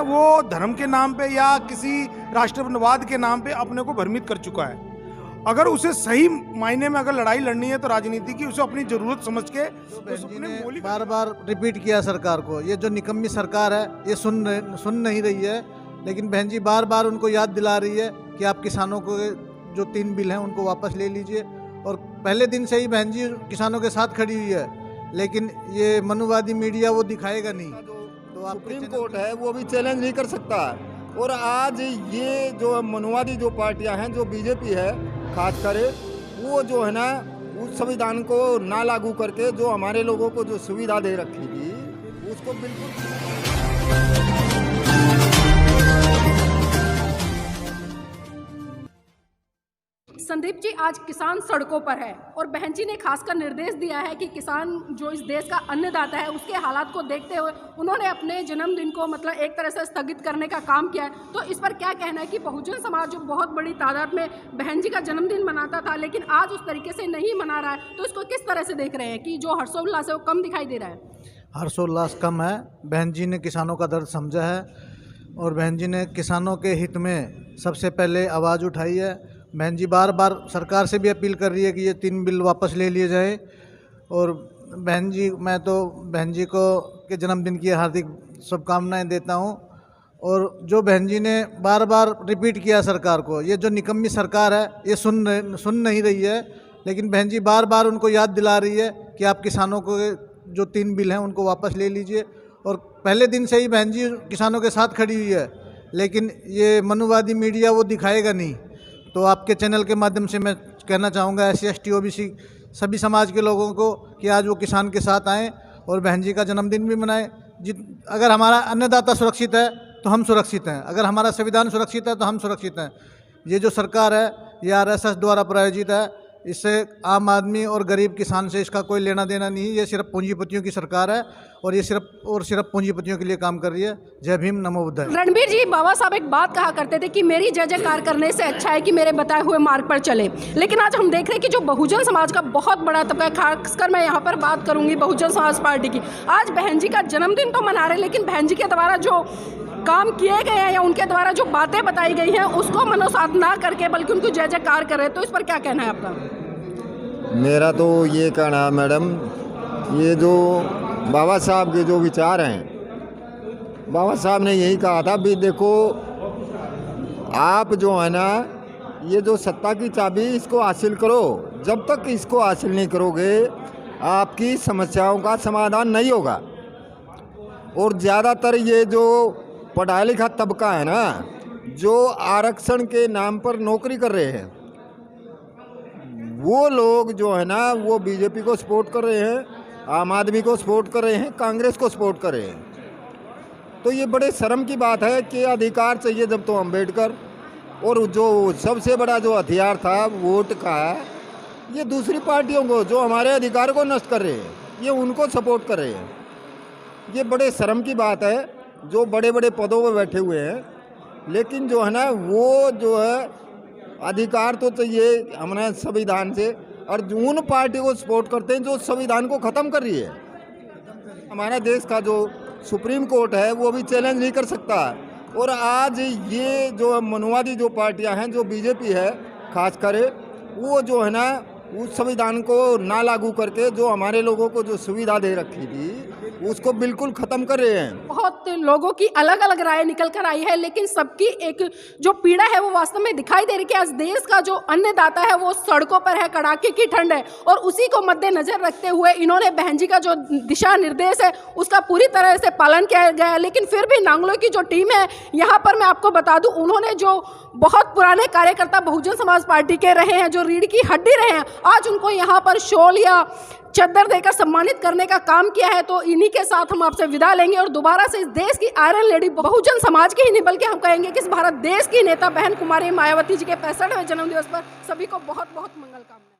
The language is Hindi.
वो धर्म के नाम पे या किसी राष्ट्रवाद के नाम पे अपने को भ्रमित कर चुका है। अगर उसे सही मायने में अगर लड़ाई लड़नी है तो राजनीति की, उसे अपनी जरूरत समझ के बार बार रिपीट किया सरकार को, ये जो निकम्मी सरकार है ये सुन नहीं रही है। लेकिन बहन जी बार बार उनको याद दिला रही है कि आप किसानों को जो 3 बिल हैं उनको वापस ले लीजिए। और पहले दिन से ही बहन जी किसानों के साथ खड़ी हुई है, लेकिन ये मनुवादी मीडिया वो दिखाएगा नहीं। तो सुप्रीम कोर्ट है वो भी चैलेंज नहीं कर सकता। और आज ये जो मनुवादी जो पार्टियां हैं, जो बीजेपी है खास करे, वो जो है ना उस संविधान को ना लागू करके जो हमारे लोगों को जो सुविधा दे रखी थी उसको बिल्कुल। संदीप जी, आज किसान सड़कों पर है और बहन जी ने खासकर निर्देश दिया है कि किसान जो इस देश का अन्नदाता है उसके हालात को देखते हुए उन्होंने अपने जन्मदिन को मतलब एक तरह से स्थगित करने का काम किया है। तो इस पर क्या कहना है कि बहुजन समाज जो बहुत बड़ी तादाद में बहन जी का जन्मदिन मनाता था लेकिन आज उस तरीके से नहीं मना रहा है, तो इसको किस तरह से देख रहे हैं कि जो हर्षोल्लास है वो कम दिखाई दे रहा है? हर्षोल्लास कम है। बहन जी ने किसानों का दर्द समझा है और बहन जी ने किसानों के हित में सबसे पहले आवाज़ उठाई है। बहन जी बार बार सरकार से भी अपील कर रही है कि ये 3 बिल वापस ले लिए जाए। और बहन जी, मैं तो बहन जी को के जन्मदिन की हार्दिक शुभकामनाएं देता हूं। और जो बहन जी ने बार बार रिपीट किया सरकार को, ये जो निकम्मी सरकार है ये सुन नहीं रही है। लेकिन बहन जी बार बार उनको याद दिला रही है कि आप किसानों को जो 3 बिल हैं उनको वापस ले लीजिए। और पहले दिन से ही बहन जी किसानों के साथ खड़ी हुई है, लेकिन ये मनुवादी मीडिया वो दिखाएगा नहीं। तो आपके चैनल के माध्यम से मैं कहना चाहूँगा SC ST OBC सभी समाज के लोगों को कि आज वो किसान के साथ आएँ और बहन जी का जन्मदिन भी मनाएं। अगर हमारा अन्नदाता सुरक्षित है तो हम सुरक्षित हैं, अगर हमारा संविधान सुरक्षित है तो हम सुरक्षित हैं। ये जो सरकार है ये RSS द्वारा प्रायोजित है, इससे आम आदमी और गरीब किसान से इसका कोई लेना देना नहीं। ये सिर्फ पूंजीपतियों की सरकार है और ये सिर्फ पूंजीपतियों के लिए काम कर रही है। जय भीम, नमो बुद्धाय। रणबीर जी, बाबा साहब एक बात कहा करते थे कि मेरी जय जयकार करने से अच्छा है कि मेरे बताए हुए मार्ग पर चले। लेकिन आज हम देख रहे हैं कि जो बहुजन समाज का बहुत बड़ा तबका, खासकर मैं यहाँ पर बात करूँगी बहुजन समाज पार्टी की, आज बहन जी का जन्मदिन तो मना रहे, लेकिन बहन जी के द्वारा जो काम किए गए हैं या उनके द्वारा जो बातें बताई गई हैं उसको मनोसाध ना करके बल्कि उनको जय जयकार कर रहे हैं। तो इस पर क्या कहना है आपका? मेरा तो ये कहना है मैडम, ये जो बाबा साहब के जो विचार हैं, बाबा साहब ने यही कहा था भी देखो आप जो है ना ये जो सत्ता की चाबी इसको हासिल करो, जब तक इसको हासिल नहीं करोगे आपकी समस्याओं का समाधान नहीं होगा। और ज़्यादातर ये जो पढ़ा लिखा तबका है ना, जो आरक्षण के नाम पर नौकरी कर रहे हैं, वो लोग जो है ना वो बीजेपी को सपोर्ट कर रहे हैं, आम आदमी को सपोर्ट कर रहे हैं, कांग्रेस को सपोर्ट कर रहे हैं। तो ये बड़े शर्म की बात है कि अधिकार चाहिए जब तो अम्बेडकर, और जो सबसे बड़ा जो हथियार था वोट का, ये दूसरी पार्टियों को जो हमारे अधिकार को नष्ट कर रहे हैं, ये उनको सपोर्ट कर रहे हैं। ये बड़े शर्म की बात है जो बड़े बड़े पदों पर बैठे हुए हैं, लेकिन जो है ना वो जो है अधिकार तो चाहिए हमारे संविधान से, और उन पार्टी को सपोर्ट करते हैं जो संविधान को ख़त्म कर रही है। हमारा देश का जो सुप्रीम कोर्ट है वो भी चैलेंज नहीं कर सकता। और आज ये जो मनुवादी जो पार्टियां हैं, जो बीजेपी है खास करे, वो जो है ना उस संविधान को ना लागू करके जो हमारे लोगों को जो सुविधा दे रखी थी उसको बिल्कुल ख़त्म कर रहे हैं। बहुत लोगों की अलग अलग राय निकल कर आई है, लेकिन सबकी एक जो पीड़ा है वो वास्तव में दिखाई दे रही है कि आज देश का जो अन्नदाता है वो सड़कों पर है, कड़ाके की ठंड है, और उसी को मद्देनजर रखते हुए इन्होंने बहन जी का जो दिशा निर्देश है उसका पूरी तरह से पालन किया गया है। लेकिन फिर भी नांगलों की जो टीम है यहाँ पर, मैं आपको बता दूं, उन्होंने जो बहुत पुराने कार्यकर्ता बहुजन समाज पार्टी के रहे हैं, जो रीढ़ की हड्डी रहे हैं, आज उनको यहाँ पर शॉल या चद्दर देकर सम्मानित करने का काम किया है। तो इन्हीं के साथ हम आपसे विदा लेंगे और दोबारा से इस देश की आयरन लेडी, बहुजन समाज की ही नहीं बल्कि हम कहेंगे कि इस भारत देश की नेता बहन कुमारी मायावती जी के 65वें जन्मदिवस पर सभी को बहुत बहुत मंगल कामनाएं।